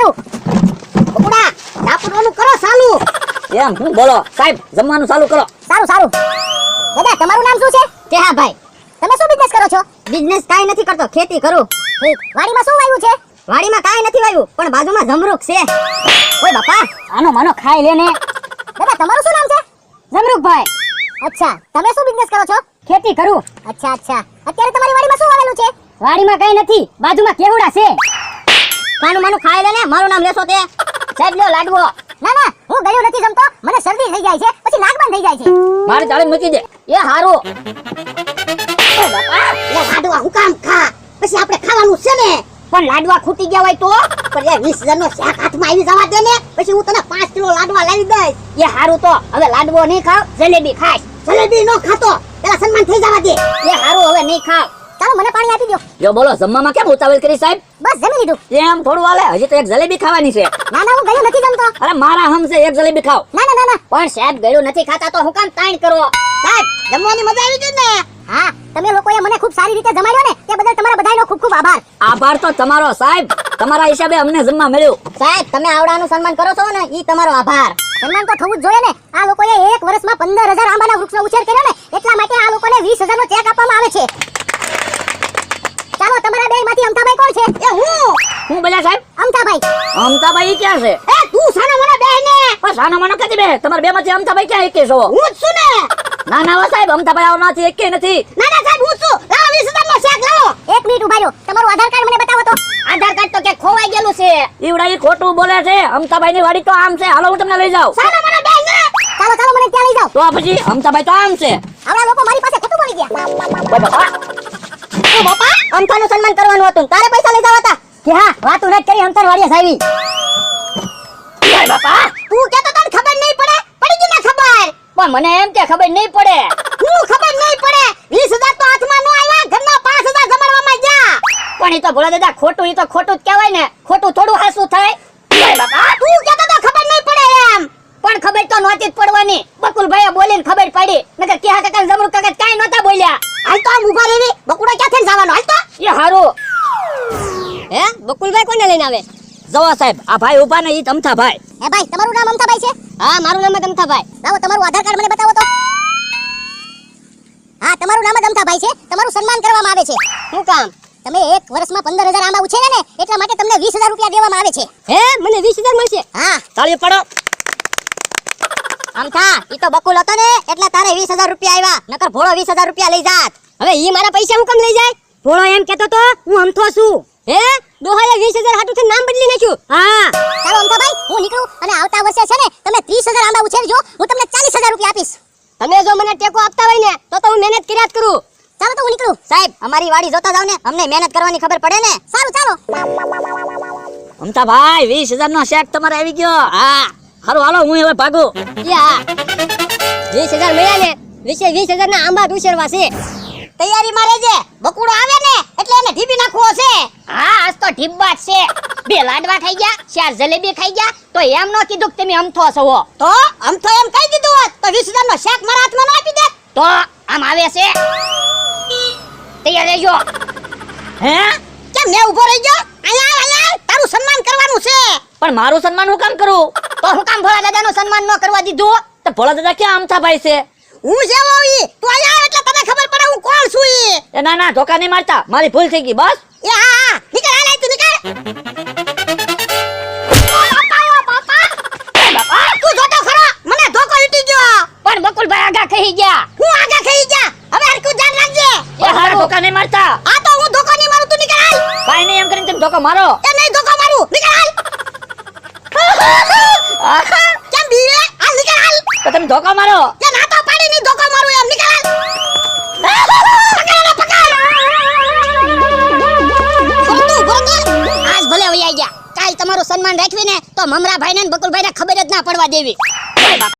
ચાલુ. બકુડા સાપડવાનું કરો ચાલુ. એમ હું બોલો સાહેબ જમવાનું ચાલુ કરો. સારું. દાદા તમારું નામ શું છે? કે હા ભાઈ. તમે શું બિઝનેસ કરો છો? બિઝનેસ કાઈ નથી કરતો, ખેતી કરું. ઠીક. વાડીમાં શું વાવ્યું છે? વાડીમાં કાઈ નથી વાવ્યું, પણ બાજુમાં જમરૂખ છે. ઓય બાપા, આનો માનો ખાઈ લે ને. દાદા તમારું શું નામ છે? જમરૂખભાઈ. અચ્છા, તમે શું બિઝનેસ કરો છો? ખેતી કરું. અચ્છા. અત્યારે તમારી વાડીમાં શું વાવેલું છે? વાડીમાં કાઈ નથી, બાજુમાં કેવડા છે. કાનું માનું ખાઈ લે ને, મારું નામ લેશો તે. સાહેબ લ્યો લાડવો. ના, હું ગળ્યો નથી જમતો, મને શરદી થઈ જાય છે, પછી નાક બંધ થઈ જાય છે. મારે ચાળી મૂકી દે. એ હારું. ઓય બાપા, લે લાડવા હું કામ ખા, પછી આપણે ખાવાનું છે ને. પણ લાડવા ખૂટી ગયા હોય તો? પણ એ 20,000 નો શાક હાથમાં આવી જવા દે ને, પછી હું તને 5 કિલો લાડવા લાવી દઈશ. એ હારું તો હવે લાડવો નહીં ખાવ, જલેબી ખાઈશ. જલેબી નો ખાતો, પેલા સન્માન થઈ જવા દે. એ હારું હવે નહીં ખાવ. ચાલો મને પાણી આપી દો. જો બોલો જમવામાં કેમ ઉતાવળ કરી સાહેબ? બસ જમી લીધું. એમ થોડું હાલે, હજી તો એક જલેબી ખાવાની છે. ના હું ગળ્યો નથી જમતો. અરે મારા હમ છે, એક જલેબી ખાવ. ના. પણ સાહેબ ગળ્યો નથી ખાતા તો હું કામ તાણ કરો? સાહેબ જમવાની મજા આવી ગઈ ને? હા, તમે લોકોએ મને ખૂબ સારી રીતે જમાડ્યો ને, તે બદલ તમારા બધાનો ખૂબ આભાર. આભાર તો તમારો સાહેબ, તમારા હિસાબે અમને જમવા મળ્યું. સાહેબ તમે આવડાનું સન્માન કરો છો ને, ઈ તમારો આભાર. સન્માન તો થવું જ જોઈએ ને. આ લોકોએ એક વર્ષમાં 15,000 આંબાના વૃક્ષનો ઉછેર કર્યો ને, એટલા માટે આ લોકોને 20,000 નો ચેક આપવામાં આવે છે. ચાલો તમારા બેમાંથી અમથાભાઈ કોણ છે? એ હું બોલ્યા સાહેબ? અમથાભાઈ. અમતાભાઈ ઈ ક્યાં છે? એ તું સાના મને બે ને. પણ સાનો માનો કદી બે, તમારા બે માંથી અમતાભાઈ ક્યાં એકે છો? હું જ છું ને. ના સાહેબ અમતાભાઈ આવનાથી એકે નથી. ના સાહેબ હું છું. લાવો 20,000 નો ચેક લાવો. એક મિનિટ ઉભા રહ્યો, તમારું આધાર કાર્ડ મને બતાવો તો. આધાર કાર્ડ તો કે ખોવાઈ ગયેલું છે. ઈવડા ઈ ખોટું બોલે છે. અમતાભાઈ ની વાડી તો આમ છે, હાલો હું તમને લઈ જાઉં. સાના મને બે ને. ચાલો મને ત્યાં લઈ જાઓ. તો પછી અમતાભાઈ તો આમ છે. આવડા લોકો મારી પાસે ખોટું બોલી ગયા. ઓય બાપા, ઓ બાપા, અમથાનું સન્માન કરવાનું હતું, તારે પૈસા લઈ જવા હતા. કે હા, વાતું ન કરી અમથાન વાડીએ સાવી. ઓય બાપા, તું કેતો તને ખબર નહીં પડે? પડી ગઈ ને ખબર. પણ મને એમ કે ખબર નહીં પડે. હું ખબર નહીં પડે. 20,000 તો હાથમાં ન આવ્યા, ઘરના 5,000 જમાડવામાં ગયા. પણ ઈ તો ભોળા દાદા ખોટું, ઈ તો ખોટું જ કહેવાય ને. ખોટું થોડું હાસું થાય. ઓય બાપા, તું કેતો તો ખબર નહીં પડે એમ. પણ ખબર તો નહોતી જ પડવાની. બકુલભાઈએ બોલીને ખબર પડી, નકર કિહા કાકા ને જમરૂખ કાકા કાઈ નહોતા બોલ્યા. હાલ તો આમ ઊભા રહેવી, બકુડો ક્યાંથી જવાનો? હાલ તો. એ હારું. હે બકુલભાઈ કોને લઈને આવે? જવા સાહેબ, આ ભાઈ ઉભા ને ઈ અમથાભાઈ. હે ભાઈ, તમારું નામ અમથાભાઈ છે? હા, મારું નામ જ અમથાભાઈ. લાવો તમારું આધાર કાર્ડ મને બતાવો તો. હા, તમારું નામ જ અમથાભાઈ છે. તમારું સન્માન કરવામાં આવે છે. શું કામ? તમે એક વર્ષમાં 15,000 આંબા ઉછેર્યા ને, એટલા માટે તમને 20,000 રૂપિયા દેવામાં આવે છે. હે, મને 20,000 મળશે? હા. તાળી પાડો. અમથા, ઈ તો બકુલ હતો ને, એટલે તારે 20,000 રૂપિયા આવ્યા. નકર ભોળો 20,000 રૂપિયા લઈ જાત. હવે ઈ મારા પૈસા હું કેમ લઈ જાય? ભોળો એમ કહેતો તો હું અમથો છું. હે, ડોહાએ 20,000 હાટુથી નામ બદલી નાખ્યું. હા. ચાલો અમથાભાઈ, હું નીકળું અને આવતા વર્ષે છે ને તમે 30,000 આંબા ઉછેરજો, હું તમને 40,000 રૂપિયા આપીશ. તમે જો મને ટેકો આપતા હોય ને, તો હું મહેનત કર્યા જ કરું. ચાલો તો હું નીકળું. સાહેબ, અમારી વાડી જોતા જાવ ને, અમને મહેનત કરવાની ખબર પડે ને. સારું, ચાલો. અમથાભાઈ 20,000 નો શેક તમારે આવી ગયો. હા, હારું હાલો હું હવે ભાગું. યા 20,000 મળ્યા ને, 20,000 ના આંબા ઉછેરવા છે. તૈયારીમાં રહેજે, બકુડો આવે ને એટલે એને ઢીબી નાખવો છે. હા, આજ તો ઢીબ્બા જ છે. 2 લાડવા ખાઈ ગયા, 4 જલેબી ખાઈ ગયા, તો એમ નો કીધું કે તમે અમથો છો. તો અમથો એમ કહી દીધું હોત તો 20,000 નો શેક મારા હાથમાં ન આપી દે. તો આમ આવે છે. તૈયાર રહેજો. હે, કેમ મેં ઊભો રહી ગયો? અહીંયા તારું સન્માન કરવાનું છે. પણ મારું સન્માન હું કામ કરું? તો હું કામ ભોળા દાદાનું સન્માન ન કરવા દીધું? તો ભોળા દાદા ક્યાં અમથાભાઈ છે? હું જેવો ઈ તું અહીંયા એટલે તને ખબર પડે હું કોણ છું ઈ. એ ના ધોકા નહીં મારતા, મારી ભૂલ થઈ ગઈ બસ. એ હા નીકળ, હાલ તું નીકળ. બાપા તું જોતો ખરો, મને ધોકો ઈટી ગયો. પણ બકુલભાઈ આગા કહી ગયા. હું આગા ખઈ ગયા, હવે હરકું ધ્યાન રાખજે. એ હારા ધોકા નહીં મારતા. આ તો હું ધોકો નહીં મારું, તું નીકળ હાલ. કાઈ નહીં એમ કરીને તમે ધોકા મારો. એ નહીં ધોકો મારું, નીકળ હાલ. કેમ બીવે? હાલ નીકળ હાલ. તો તમે ધોકા મારો. એ ના તો પાડી નહીં ધોકો મારું એમ, નીકળ હાલ. આજ ભલે વૈયા ગયા, કાલ તમારું સન્માન રાખવીને તો મમરા ભાઈને ને બકુલભાઈને ખબર જ ના પડવા દેવી.